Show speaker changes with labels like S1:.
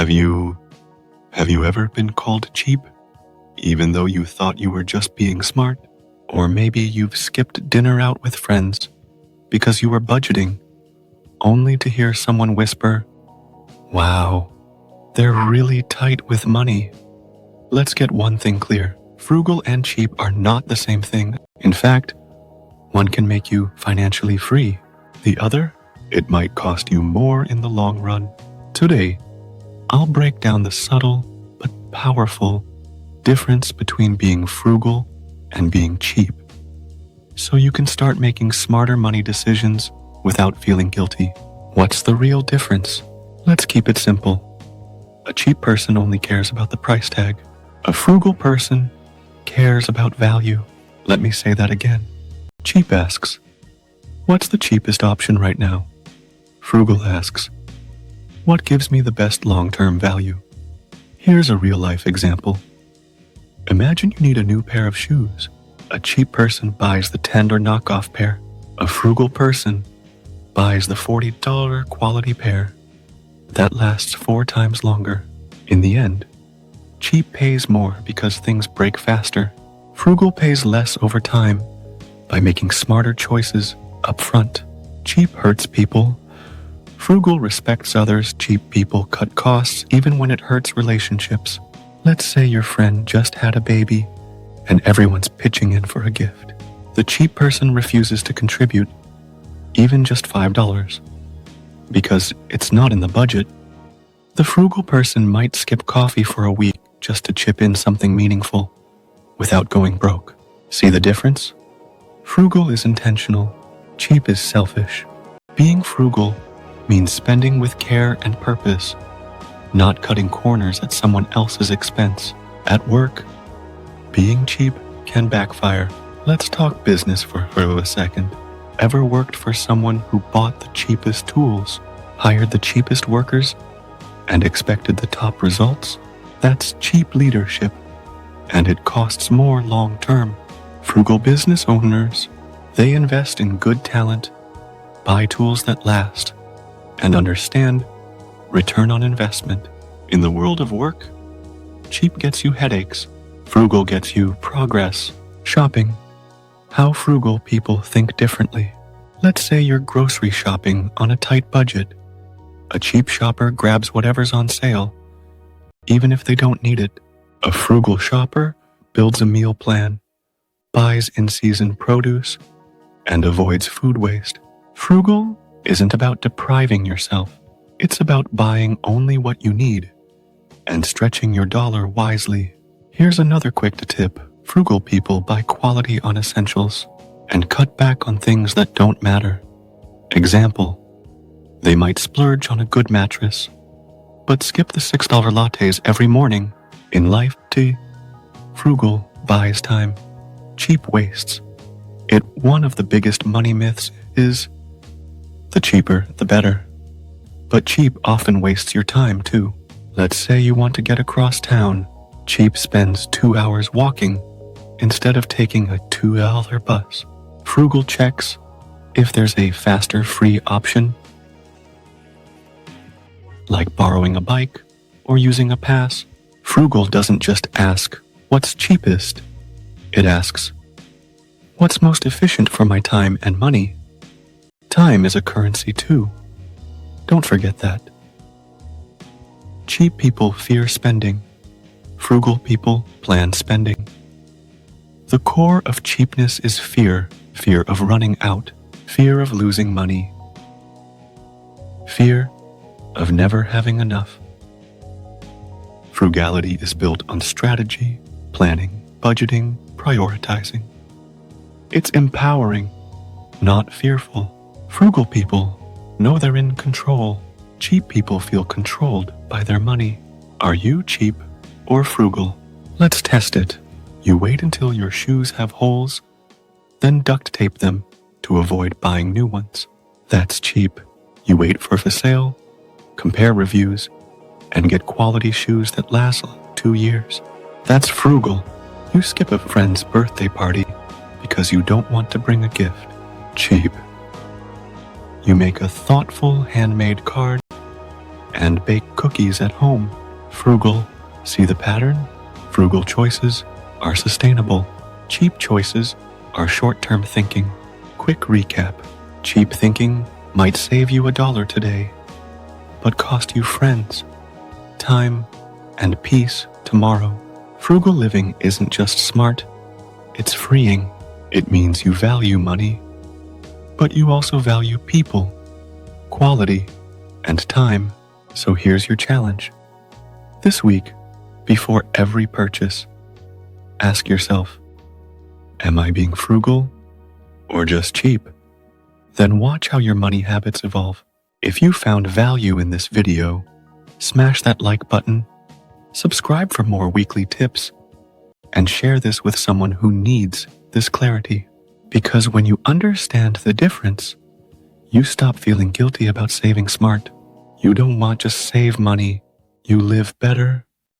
S1: Have you ever been called cheap, even though you thought you were just being smart? Or maybe you've skipped dinner out with friends because you were budgeting, only to hear someone whisper, "Wow, they're really tight with money." Let's get one thing clear. Frugal and cheap are not the same thing. In fact, one can make you financially free. The other, it might cost you more in the long run. Today, I'll break down the subtle but powerful difference between being frugal and being cheap, so you can start making smarter money decisions without feeling guilty. What's the real difference? Let's keep it simple. A cheap person only cares about the price tag. A frugal person cares about value. Let me say that again. Cheap asks, "What's the cheapest option right now?" Frugal asks, "What gives me the best long-term value?" Here's a real-life example. Imagine you need a new pair of shoes. A cheap person buys the $10 knockoff pair. A frugal person buys the $40 quality pair that lasts 4 times longer. In the end, cheap pays more because things break faster. Frugal pays less over time by making smarter choices up front. Cheap hurts people. Frugal respects others. Cheap people cut costs even when it hurts relationships. Let's say your friend just had a baby and everyone's pitching in for a gift. The cheap person refuses to contribute, even just $5, because it's not in the budget. The frugal person might skip coffee for a week just to chip in something meaningful without going broke. See the difference? Frugal is intentional. Cheap is selfish. Being frugal means spending with care and purpose, not cutting corners at someone else's expense. At work, being cheap can backfire. Let's talk business for a second. Ever worked for someone who bought the cheapest tools, hired the cheapest workers, and expected the top results? That's cheap leadership, and it costs more long-term. Frugal business owners, they invest in good talent, buy tools that last, and understand return on investment. In the world of work, cheap gets you headaches. Frugal gets you progress. Shopping. How frugal people think differently. Let's say you're grocery shopping on a tight budget. A cheap shopper grabs whatever's on sale, even if they don't need it. A frugal shopper builds a meal plan, buys in-season produce, and avoids food waste. Frugal isn't about depriving yourself. It's about buying only what you need and stretching your dollar wisely. Here's another quick tip. Frugal people buy quality on essentials and cut back on things that don't matter. Example, they might splurge on a good mattress, but skip the $6 lattes every morning. In life, frugal buys time, cheap wastes. One of the biggest money myths is the cheaper, the better. But cheap often wastes your time too. Let's say you want to get across town. Cheap spends 2 hours walking instead of taking a $2 bus. Frugal checks if there's a faster free option, like borrowing a bike or using a pass. Frugal doesn't just ask, "What's cheapest?" It asks, "What's most efficient for my time and money?" Time is a currency too. Don't forget that. Cheap people fear spending. Frugal people plan spending. The core of cheapness is fear. Fear of running out. Fear of losing money. Fear of never having enough. Frugality is built on strategy, planning, budgeting, prioritizing. It's empowering, not fearful. Frugal people know they're in control. Cheap people feel controlled by their money. Are you cheap or frugal? Let's test it. You wait until your shoes have holes, then duct tape them to avoid buying new ones. That's cheap. You wait for a sale, compare reviews, and get quality shoes that last 2 years. That's frugal. You skip a friend's birthday party because you don't want to bring a gift. Cheap. You make a thoughtful handmade card and bake cookies at home. Frugal. See the pattern? Frugal choices are sustainable. Cheap choices are short-term thinking. Quick recap. Cheap thinking might save you $1 today, but cost you friends, time, and peace tomorrow. Frugal living isn't just smart, it's freeing. It means you value money, but you also value people, quality, and time. So here's your challenge. This week, before every purchase, ask yourself, am I being frugal or just cheap? Then watch how your money habits evolve. If you found value in this video, smash that like button, subscribe for more weekly tips, and share this with someone who needs this clarity. Because when you understand the difference, you stop feeling guilty about saving smart. You don't want just save money, you live better,